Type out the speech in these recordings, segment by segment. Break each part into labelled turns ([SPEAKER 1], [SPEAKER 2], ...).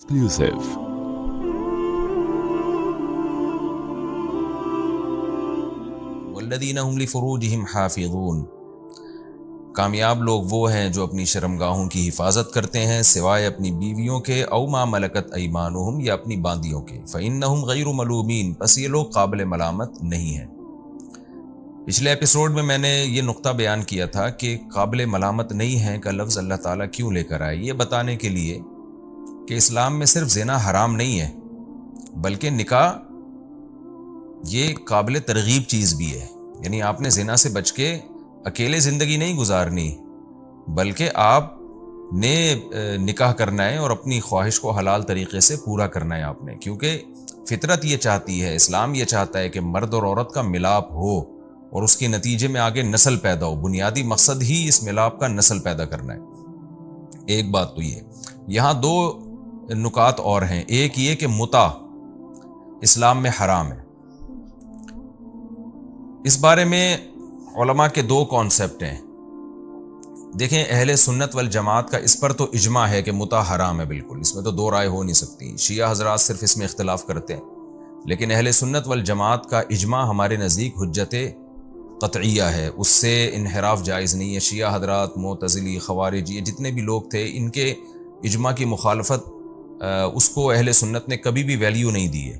[SPEAKER 1] Exclusive.
[SPEAKER 2] والذین هم لفروجہم حافظون، کامیاب لوگ وہ ہیں جو اپنی شرمگاہوں کی حفاظت کرتے ہیں سوائے اپنی بیویوں کے، او ما ملکت ایمانہم، یا اپنی باندیوں کے، فإنہم غیر ملومین، پس یہ لوگ قابل ملامت نہیں ہیں۔ پچھلے ایپیسوڈ میں نے یہ نقطہ بیان کیا تھا کہ قابل ملامت نہیں ہیں کا لفظ اللہ تعالیٰ کیوں لے کر آئے، یہ بتانے کے لیے کہ اسلام میں صرف زنا حرام نہیں ہے بلکہ نکاح یہ قابل ترغیب چیز بھی ہے۔ یعنی آپ نے زنا سے بچ کے اکیلے زندگی نہیں گزارنی، بلکہ آپ نے نکاح کرنا ہے اور اپنی خواہش کو حلال طریقے سے پورا کرنا ہے آپ نے، کیونکہ فطرت یہ چاہتی ہے، اسلام یہ چاہتا ہے کہ مرد اور عورت کا ملاپ ہو اور اس کے نتیجے میں آگے نسل پیدا ہو۔ بنیادی مقصد ہی اس ملاپ کا نسل پیدا کرنا ہے۔ ایک بات تو یہ، یہاں دو نکات اور ہیں۔ ایک یہ کہ متع اسلام میں حرام ہے، اس بارے میں علماء کے دو کانسیپٹ ہیں۔ دیکھیں، اہل سنت والجماعت کا اس پر تو اجماع ہے کہ متع حرام ہے، بالکل، اس میں تو دو رائے ہو نہیں سکتی۔ شیعہ حضرات صرف اس میں اختلاف کرتے ہیں، لیکن اہل سنت والجماعت کا اجماع ہمارے نزدیک حجت قطعیہ ہے، اس سے انحراف جائز نہیں ہے۔ شیعہ حضرات، معتزلی، خوارج، یہ جتنے بھی لوگ تھے، ان کے اجماع کی مخالفت اس کو اہل سنت نے کبھی بھی ویلیو نہیں دی ہے،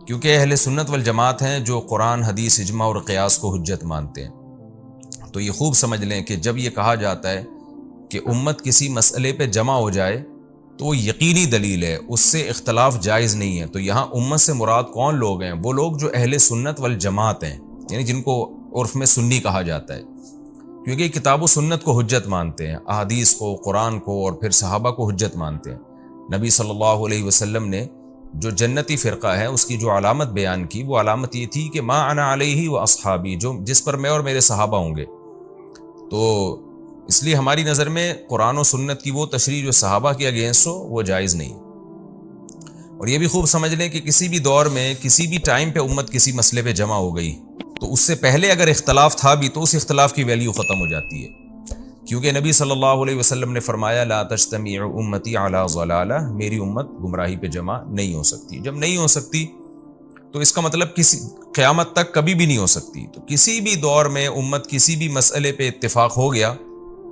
[SPEAKER 2] کیونکہ اہل سنت والجماعت ہیں جو قرآن، حدیث، اجماع اور قیاس کو حجت مانتے ہیں۔ تو یہ خوب سمجھ لیں کہ جب یہ کہا جاتا ہے کہ امت کسی مسئلے پہ جمع ہو جائے تو وہ یقینی دلیل ہے، اس سے اختلاف جائز نہیں ہے۔ تو یہاں امت سے مراد کون لوگ ہیں؟ وہ لوگ جو اہل سنت والجماعت ہیں، یعنی جن کو عرف میں سنی کہا جاتا ہے، کیونکہ کتاب و سنت کو حجت مانتے ہیں، احادیث کو، قرآن کو، اور پھر صحابہ کو حجت مانتے ہیں۔ نبی صلی اللہ علیہ وسلم نے جو جنتی فرقہ ہے اس کی جو علامت بیان کی، وہ علامت یہ تھی کہ ما انا علیہ و اصحابی، جس پر میں اور میرے صحابہ ہوں گے۔ تو اس لیے ہماری نظر میں قرآن و سنت کی وہ تشریح جو صحابہ کے اگینسٹ ہو، وہ جائز نہیں۔ اور یہ بھی خوب سمجھ لیں کہ کسی بھی دور میں، کسی بھی ٹائم پہ امت کسی مسئلے پہ جمع ہو گئی تو اس سے پہلے اگر اختلاف تھا بھی تو اس اختلاف کی ویلیو ختم ہو جاتی ہے، کیونکہ نبی صلی اللہ علیہ وسلم نے فرمایا لا تجتمع امتی علی ضلالہ، میری امت گمراہی پہ جمع نہیں ہو سکتی۔ جب نہیں ہو سکتی تو اس کا مطلب کسی قیامت تک کبھی بھی نہیں ہو سکتی۔ تو کسی بھی دور میں امت کسی بھی مسئلے پہ اتفاق ہو گیا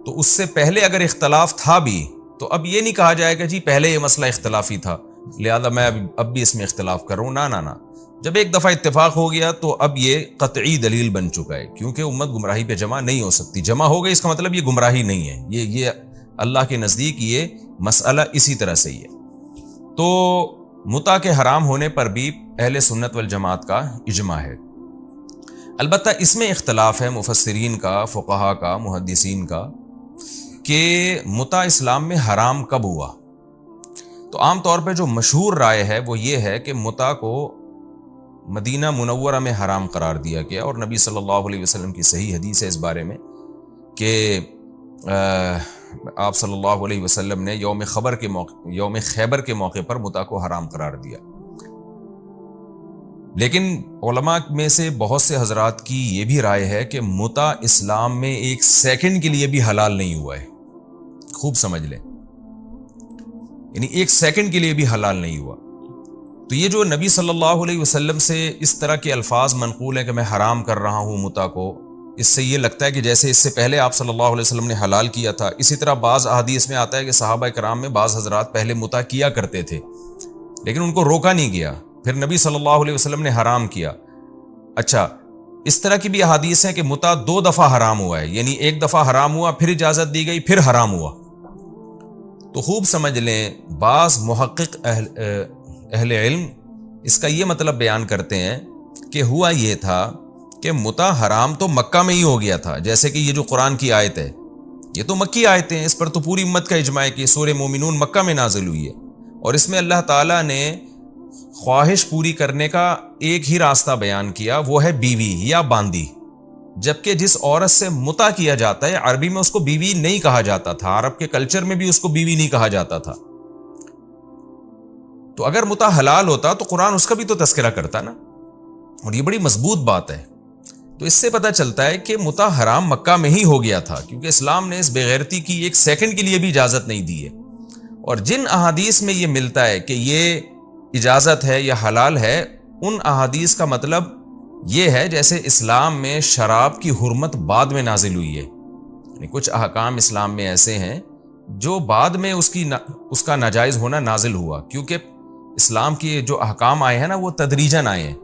[SPEAKER 2] تو اس سے پہلے اگر اختلاف تھا بھی تو اب یہ نہیں کہا جائے گا جی پہلے یہ مسئلہ اختلافی تھا لہذا میں اب بھی اس میں اختلاف کر رہا ہوں۔ نہ، جب ایک دفعہ اتفاق ہو گیا تو اب یہ قطعی دلیل بن چکا ہے، کیونکہ امت گمراہی پہ جمع نہیں ہو سکتی۔ جمع ہو گئی اس کا مطلب یہ گمراہی نہیں ہے، یہ اللہ کے نزدیک یہ مسئلہ اسی طرح سے ہی ہے۔ تو متع کے حرام ہونے پر بھی اہل سنت والجماعت کا اجماع ہے۔ البتہ اس میں اختلاف ہے مفسرین کا، فقہا کا، محدثین کا، کہ متع اسلام میں حرام کب ہوا۔ تو عام طور پہ جو مشہور رائے ہے وہ یہ ہے کہ متع کو مدینہ منورہ میں حرام قرار دیا گیا، اور نبی صلی اللہ علیہ وسلم کی صحیح حدیث ہے اس بارے میں کہ آپ صلی اللہ علیہ وسلم نے یوم خیبر کے موقع پر متع کو حرام قرار دیا۔ لیکن علماء میں سے بہت سے حضرات کی یہ بھی رائے ہے کہ متع اسلام میں ایک سیکنڈ کے لیے بھی حلال نہیں ہوا ہے۔ خوب سمجھ لیں، یعنی ایک سیکنڈ کے لیے بھی حلال نہیں ہوا۔ تو یہ جو نبی صلی اللہ علیہ وسلم سے اس طرح کے الفاظ منقول ہیں کہ میں حرام کر رہا ہوں متع کو، اس سے یہ لگتا ہے کہ جیسے اس سے پہلے آپ صلی اللہ علیہ وسلم نے حلال کیا تھا۔ اسی طرح بعض احادیث میں آتا ہے کہ صحابہ کرام میں بعض حضرات پہلے متع کیا کرتے تھے لیکن ان کو روکا نہیں گیا، پھر نبی صلی اللہ علیہ وسلم نے حرام کیا۔ اچھا، اس طرح کی بھی احادیث ہیں کہ متع 2 دفعہ حرام ہوا ہے، یعنی ایک دفعہ حرام ہوا، پھر اجازت دی گئی، پھر حرام ہوا۔ تو خوب سمجھ لیں، بعض محقق اہل علم اس کا یہ مطلب بیان کرتے ہیں کہ ہوا یہ تھا کہ متع حرام تو مکہ میں ہی ہو گیا تھا، جیسے کہ یہ جو قرآن کی آیت ہے یہ تو مکی آیتیں ہیں، اس پر تو پوری امت کا اجماع ہے کہ سورہ مومنون مکہ میں نازل ہوئی ہے، اور اس میں اللہ تعالیٰ نے خواہش پوری کرنے کا ایک ہی راستہ بیان کیا، وہ ہے بیوی یا باندی، جبکہ جس عورت سے متع کیا جاتا ہے عربی میں اس کو بیوی نہیں کہا جاتا تھا، عرب کے کلچر میں بھی اس کو بیوی نہیں کہا جاتا تھا۔ تو اگر متع حلال ہوتا تو قرآن اس کا بھی تو تذکرہ کرتا نا، اور یہ بڑی مضبوط بات ہے۔ تو اس سے پتہ چلتا ہے کہ متع حرام مکہ میں ہی ہو گیا تھا، کیونکہ اسلام نے اس بے غیرتی کی ایک سیکنڈ کے لیے بھی اجازت نہیں دی ہے۔ اور جن احادیث میں یہ ملتا ہے کہ یہ اجازت ہے یا حلال ہے، ان احادیث کا مطلب یہ ہے جیسے اسلام میں شراب کی حرمت بعد میں نازل ہوئی ہے، یعنی کچھ احکام اسلام میں ایسے ہیں جو بعد میں اس کا ناجائز ہونا نازل ہوا، کیونکہ اسلام کی جو احکام آئے ہیں نا وہ تدریجاً آئے ہیں۔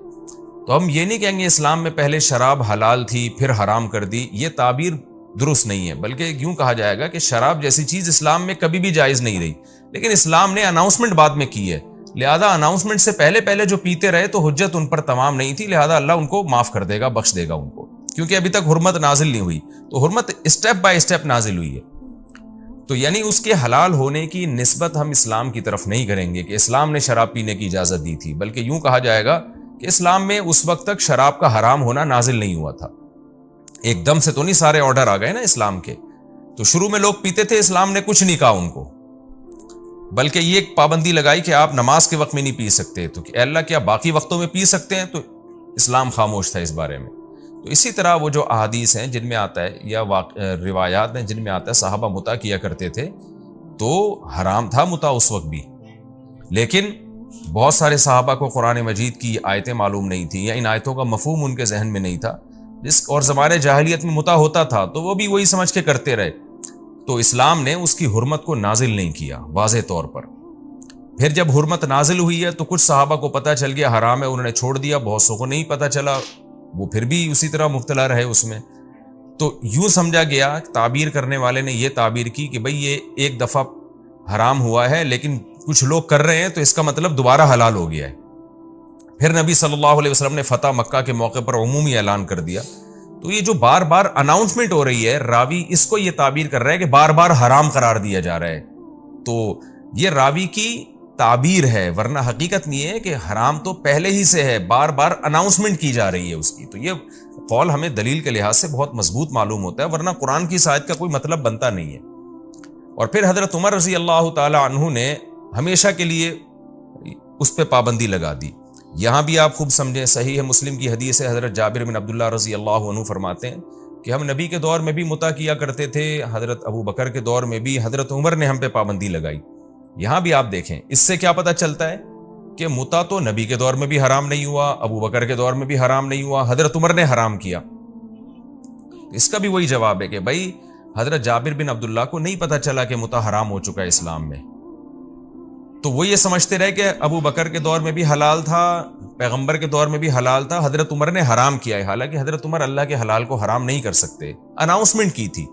[SPEAKER 2] تو ہم یہ نہیں کہیں گے اسلام میں پہلے شراب حلال تھی پھر حرام کر دی، یہ تعبیر درست نہیں ہے، بلکہ یوں کہا جائے گا کہ شراب جیسی چیز اسلام میں کبھی بھی جائز نہیں رہی، لیکن اسلام نے اناؤنسمنٹ بعد میں کی ہے، لہذا اناؤنسمنٹ سے پہلے جو پیتے رہے تو حجت ان پر تمام نہیں تھی، لہذا اللہ ان کو معاف کر دے گا، بخش دے گا ان کو، کیونکہ ابھی تک حرمت نازل نہیں ہوئی، تو حرمت اسٹیپ بائی اسٹیپ نازل ہوئی ہے۔ تو یعنی اس کے حلال ہونے کی نسبت ہم اسلام کی طرف نہیں کریں گے کہ اسلام نے شراب پینے کی اجازت دی تھی، بلکہ یوں کہا جائے گا کہ اسلام میں اس وقت تک شراب کا حرام ہونا نازل نہیں ہوا تھا، ایک دم سے تو نہیں سارے آرڈر آ گئے نا اسلام کے، تو شروع میں لوگ پیتے تھے، اسلام نے کچھ نہیں کہا ان کو، بلکہ یہ ایک پابندی لگائی کہ آپ نماز کے وقت میں نہیں پی سکتے، تو کہ اللہ کیا باقی وقتوں میں پی سکتے ہیں؟ تو اسلام خاموش تھا اس بارے میں۔ تو اسی طرح وہ جو احادیث ہیں جن میں آتا ہے یا روایات ہیں جن میں آتا ہے صحابہ متع کیا کرتے تھے، تو حرام تھا متع اس وقت بھی، لیکن بہت سارے صحابہ کو قرآن مجید کی آیتیں معلوم نہیں تھیں یا ان آیتوں کا مفہوم ان کے ذہن میں نہیں تھا، اور زمانے جاہلیت میں متع ہوتا تھا تو وہ بھی وہی سمجھ کے کرتے رہے، تو اسلام نے اس کی حرمت کو نازل نہیں کیا واضح طور پر۔ پھر جب حرمت نازل ہوئی ہے تو کچھ صحابہ کو پتہ چل گیا حرام ہے، انہوں نے چھوڑ دیا، بہت سو کو نہیں پتہ چلا، وہ پھر بھی اسی طرح مبتلا رہے اس میں۔ تو یوں سمجھا گیا، تعبیر کرنے والے نے یہ تعبیر کی کہ بھئی یہ ایک دفعہ حرام ہوا ہے لیکن کچھ لوگ کر رہے ہیں تو اس کا مطلب دوبارہ حلال ہو گیا ہے۔ پھر نبی صلی اللہ علیہ وسلم نے فتح مکہ کے موقع پر عمومی اعلان کر دیا۔ تو یہ جو بار بار اناؤنسمنٹ ہو رہی ہے، راوی اس کو یہ تعبیر کر رہا ہے کہ بار بار حرام قرار دیا جا رہا ہے، تو یہ راوی کی تعبیر ہے، ورنہ حقیقت نہیں ہے کہ حرام تو پہلے ہی سے ہے، بار بار اناؤنسمنٹ کی جا رہی ہے اس کی۔ تو یہ قول ہمیں دلیل کے لحاظ سے بہت مضبوط معلوم ہوتا ہے، ورنہ قرآن کی آیت کا کوئی مطلب بنتا نہیں ہے۔ اور پھر حضرت عمر رضی اللہ تعالی عنہ نے ہمیشہ کے لیے اس پہ پابندی لگا دی۔ یہاں بھی آپ خوب سمجھیں، صحیح مسلم کی حدیث ہے، حضرت جابر بن عبداللہ رضی اللہ عنہ فرماتے ہیں کہ ہم نبی کے دور میں بھی متع کیا کرتے تھے، حضرت ابو بکر کے دور میں بھی، حضرت عمر نے ہم پہ پابندی لگائی۔ یہاں بھی آپ دیکھیں، اس سے کیا پتہ چلتا ہے کہ متع تو نبی کے دور میں بھی حرام نہیں ہوا، ابو بکر کے دور میں بھی حرام نہیں ہوا، حضرت عمر نے حرام کیا۔ اس کا بھی وہی جواب ہے کہ بھائی حضرت جابر بن عبداللہ کو نہیں پتہ چلا کہ متع حرام ہو چکا ہے اسلام میں، تو وہ یہ سمجھتے رہے کہ ابو بکر کے دور میں بھی حلال تھا، پیغمبر کے دور میں بھی حلال تھا، حضرت عمر نے حرام کیا ہے، حالانکہ حضرت عمر اللہ کے حلال کو حرام نہیں کر سکتے، اناؤنسمنٹ کی تھی۔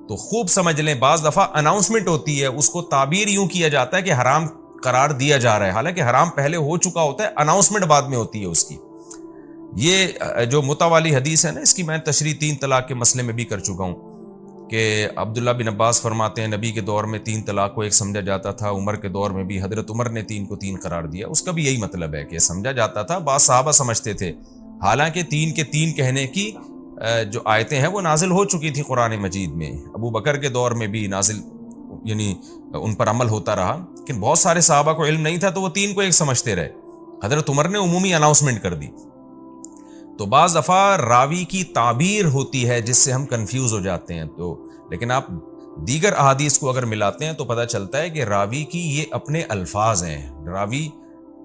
[SPEAKER 2] تو خوب سمجھ لیں، بعض دفعہ اناؤنسمنٹ ہوتی ہے، اس کو تعبیر یوں کیا جاتا ہے کہ حرام قرار دیا جا رہا ہے، حالانکہ حرام پہلے ہو چکا ہوتا ہے، اناؤنسمنٹ بعد میں ہوتی ہے اس کی۔ یہ جو متع والی حدیث ہے نا، اس کی میں تشریح 3 طلاق کے مسئلے میں بھی کر چکا ہوں کہ عبداللہ بن عباس فرماتے ہیں نبی کے دور میں 3 طلاق کو ایک سمجھا جاتا تھا، عمر کے دور میں بھی حضرت عمر نے 3 کو 3 قرار دیا۔ اس کا بھی یہی مطلب ہے کہ سمجھا جاتا تھا، بعض صحابہ سمجھتے تھے، حالانکہ 3 کے 3 کہنے کی جو آیتیں ہیں وہ نازل ہو چکی تھی قرآن مجید میں، ابو بکر کے دور میں بھی نازل، یعنی ان پر عمل ہوتا رہا، لیکن بہت سارے صحابہ کو علم نہیں تھا تو وہ 3 کو ایک سمجھتے رہے، حضرت عمر نے عمومی اناؤنسمنٹ کر دی۔ تو بعض دفعہ راوی کی تعبیر ہوتی ہے جس سے ہم کنفیوز ہو جاتے ہیں، تو لیکن آپ دیگر احادیث کو اگر ملاتے ہیں تو پتہ چلتا ہے کہ راوی کی یہ اپنے الفاظ ہیں، راوی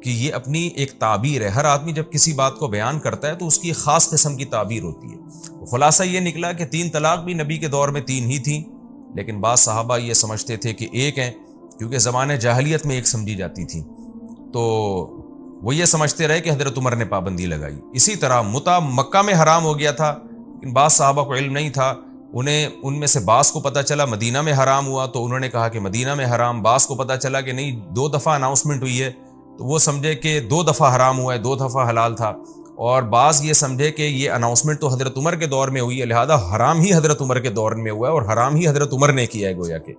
[SPEAKER 2] کی یہ اپنی ایک تعبیر ہے۔ ہر آدمی جب کسی بات کو بیان کرتا ہے تو اس کی خاص قسم کی تعبیر ہوتی ہے۔ خلاصہ یہ نکلا کہ 3 طلاق بھی نبی کے دور میں 3 ہی تھیں، لیکن بعض صحابہ یہ سمجھتے تھے کہ ایک ہیں، کیونکہ زمانے جاہلیت میں ایک سمجھی جاتی تھی، تو وہ یہ سمجھتے رہے کہ حضرت عمر نے پابندی لگائی۔ اسی طرح متع مکہ میں حرام ہو گیا تھا، لیکن بعض صحابہ کو علم نہیں تھا، انہیں ان میں سے بعض کو پتہ چلا مدینہ میں حرام ہوا تو انہوں نے کہا کہ مدینہ میں حرام، بعض کو پتہ چلا کہ نہیں 2 دفعہ اناؤنسمنٹ ہوئی ہے تو وہ سمجھے کہ 2 دفعہ حرام ہوا ہے، 2 دفعہ حلال تھا، اور بعض یہ سمجھے کہ یہ اناؤنسمنٹ تو حضرت عمر کے دور میں ہوئی ہے، لہذا حرام ہی حضرت عمر کے دور میں ہوا ہے اور حرام ہی حضرت عمر نے کیا ہے گویا کہ۔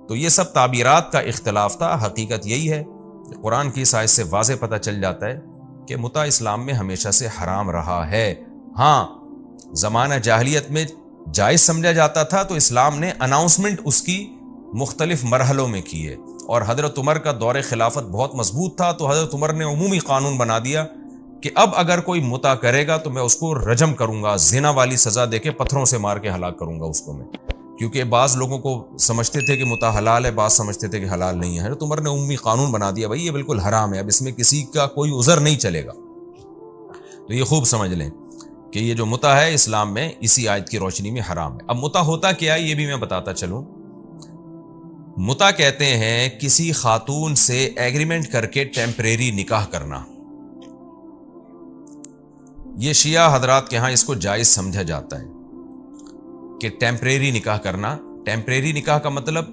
[SPEAKER 2] تو یہ سب تعبیرات کا اختلاف تھا، حقیقت یہی ہے کہ قرآن کی آیت سے واضح پتہ چل جاتا ہے کہ متع اسلام میں ہمیشہ سے حرام رہا ہے۔ ہاں زمانہ جاہلیت میں جائز سمجھا جاتا تھا تو اسلام نے اناؤنسمنٹ اس کی مختلف مرحلوں میں کی ہے، اور حضرت عمر کا دور خلافت بہت مضبوط تھا تو حضرت عمر نے عمومی قانون بنا دیا کہ اب اگر کوئی متع کرے گا تو میں اس کو رجم کروں گا، زنا والی سزا دے کے پتھروں سے مار کے ہلاک کروں گا اس کو میں۔ کیونکہ بعض لوگوں کو سمجھتے تھے کہ متع حلال ہے، بعض سمجھتے تھے کہ حلال نہیں ہے. حضرت عمر نے عمومی قانون بنا دیا، بھائی یہ بالکل حرام ہے، اب اس میں کسی کا کوئی عذر نہیں چلے گا. تو یہ خوب سمجھ لیں کہ یہ جو متع ہے اسلام میں اسی آیت کی روشنی میں حرام ہے. اب متع ہوتا کیا ہے یہ بھی میں بتاتا چلوں. متع کہتے ہیں کسی خاتون سے ایگریمنٹ کر کے ٹیمپریری نکاح کرنا. یہ شیعہ حضرات کے ہاں اس کو جائز سمجھا جاتا ہے کہ ٹیمپریری نکاح کرنا. ٹیمپریری نکاح کا مطلب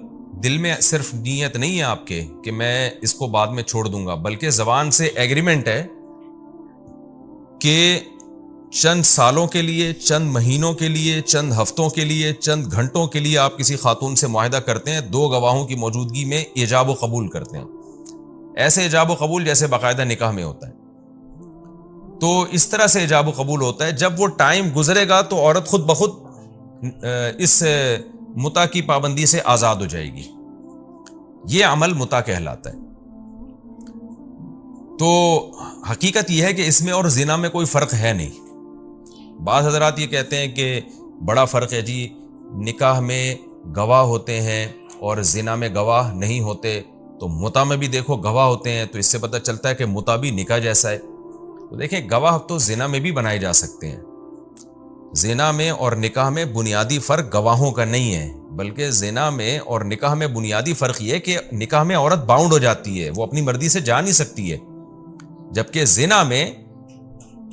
[SPEAKER 2] دل میں صرف نیت نہیں ہے آپ کے کہ میں اس کو بعد میں چھوڑ دوں گا، بلکہ زبان سے ایگریمنٹ ہے کہ چند سالوں کے لیے، چند مہینوں کے لیے، چند ہفتوں کے لیے، چند گھنٹوں کے لیے آپ کسی خاتون سے معاہدہ کرتے ہیں، 2 گواہوں کی موجودگی میں ایجاب و قبول کرتے ہیں. ایسے ایجاب و قبول جیسے باقاعدہ نکاح میں ہوتا ہے. تو اس طرح سے ایجاب و قبول ہوتا ہے. جب وہ ٹائم گزرے گا تو عورت خود بخود اس متع کی پابندی سے آزاد ہو جائے گی. یہ عمل متع کہلاتا ہے. تو حقیقت یہ ہے کہ اس میں اور زنا میں کوئی فرق ہے نہیں. بعض حضرات یہ کہتے ہیں کہ بڑا فرق ہے جی، نکاح میں گواہ ہوتے ہیں اور زنا میں گواہ نہیں ہوتے. تو متع میں بھی دیکھو گواہ ہوتے ہیں، تو اس سے پتہ چلتا ہے کہ متع بھی نکاح جیسا ہے. تو دیکھیں گواہ تو زنا میں بھی بنائے جا سکتے ہیں. زنا میں اور نکاح میں بنیادی فرق گواہوں کا نہیں ہے، بلکہ زنا میں اور نکاح میں بنیادی فرق یہ ہے کہ نکاح میں عورت باؤنڈ ہو جاتی ہے، وہ اپنی مرضی سے جا نہیں سکتی ہے، جبکہ زنا میں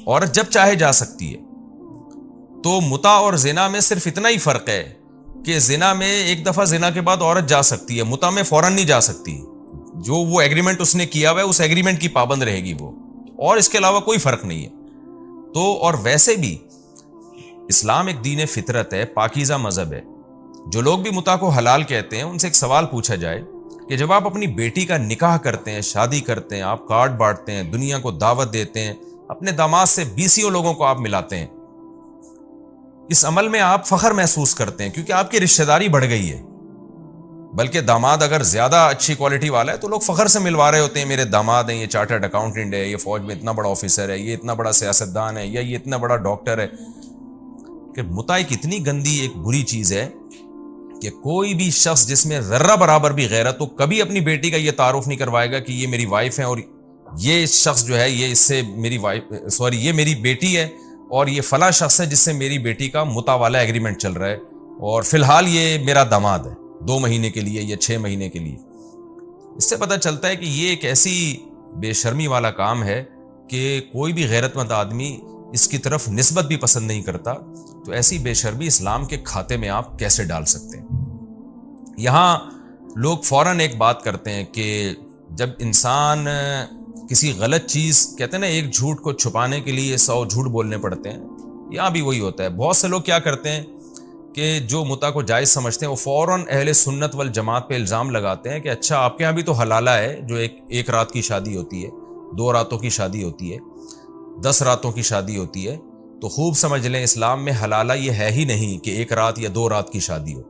[SPEAKER 2] عورت جب چاہے جا سکتی ہے. تو متع اور زنا میں صرف اتنا ہی فرق ہے کہ زنا میں ایک دفعہ زنا کے بعد عورت جا سکتی ہے، متع میں فوراً نہیں جا سکتی. جو وہ ایگریمنٹ اس نے کیا ہوا ہے اس ایگریمنٹ کی پابند رہے گی وہ، اور اس کے علاوہ کوئی فرق نہیں ہے. تو اور ویسے بھی اسلام ایک دین فطرت ہے، پاکیزہ مذہب ہے. جو لوگ بھی متع کو حلال کہتے ہیں ان سے ایک سوال پوچھا جائے کہ جب آپ اپنی بیٹی کا نکاح کرتے ہیں، شادی کرتے ہیں، آپ کارڈ بانٹتے ہیں، دنیا کو دعوت دیتے ہیں، اپنے داماد سے 20 لوگوں کو آپ ملاتے ہیں، اس عمل میں آپ فخر محسوس کرتے ہیں کیونکہ آپ کی رشتہ داری بڑھ گئی ہے. بلکہ داماد اگر زیادہ اچھی کوالٹی والا ہے تو لوگ فخر سے ملوا رہے ہوتے ہیں، میرے داماد ہیں، یہ چارٹرڈ اکاؤنٹنٹ ہے، یہ فوج میں اتنا بڑا آفیسر ہے، یہ اتنا بڑا سیاستدان ہے، یا یہ اتنا بڑا ڈاکٹر ہے. کہ متع ایک اتنی گندی ایک بری چیز ہے کہ کوئی بھی شخص جس میں ذرہ برابر بھی غیرت تو کبھی اپنی بیٹی کا یہ تعارف نہیں کروائے گا کہ یہ میری وائف ہے، اور یہ شخص جو ہے یہ اس سے میری یہ میری بیٹی ہے، اور یہ فلاں شخص ہے جس سے میری بیٹی کا متع والا ایگریمنٹ چل رہا ہے، اور فی الحال یہ میرا داماد ہے 2 مہینے کے لیے یا 6 مہینے کے لیے. اس سے پتہ چلتا ہے کہ یہ ایک ایسی بے شرمی والا کام ہے کہ کوئی بھی غیرت مند آدمی اس کی طرف نسبت بھی پسند نہیں کرتا. تو ایسی بے شرمی اسلام کے کھاتے میں آپ کیسے ڈال سکتے ہیں؟ یہاں لوگ فوراً ایک بات کرتے ہیں کہ جب انسان کسی غلط چیز، کہتے ہیں نا ایک جھوٹ کو چھپانے کے لیے 100 جھوٹ بولنے پڑتے ہیں، یہاں بھی وہی ہوتا ہے. بہت سے لوگ کیا کرتے ہیں کہ جو متع کو جائز سمجھتے ہیں وہ فوراً اہل سنت والجماعت پہ الزام لگاتے ہیں کہ اچھا آپ کے یہاں بھی تو حلالہ ہے، جو ایک رات کی شادی ہوتی ہے، 2 راتوں کی شادی ہوتی ہے، 10 راتوں کی شادی ہوتی ہے. تو خوب سمجھ لیں اسلام میں حلالہ یہ ہے ہی نہیں کہ 1 رات یا 2 رات کی شادی ہو.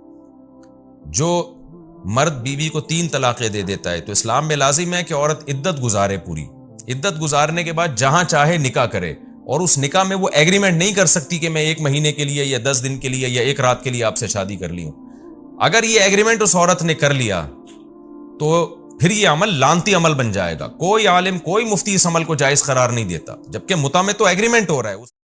[SPEAKER 2] جو مرد بیوی کو 3 طلاقیں دے دیتا ہے تو اسلام میں لازم ہے کہ عورت عدت گزارے، پوری عدت گزارنے کے بعد جہاں چاہے نکاح کرے، اور اس نکاح میں وہ ایگریمنٹ نہیں کر سکتی کہ میں 1 مہینے کے لیے یا 10 دن کے لیے یا 1 رات کے لیے آپ سے شادی کر لی ہوں. اگر یہ ایگریمنٹ اس عورت نے کر لیا تو پھر یہ عمل لعنتی عمل بن جائے گا. کوئی عالم، کوئی مفتی اس عمل کو جائز قرار نہیں دیتا، جبکہ متع میں تو ایگریمنٹ ہو رہا ہے.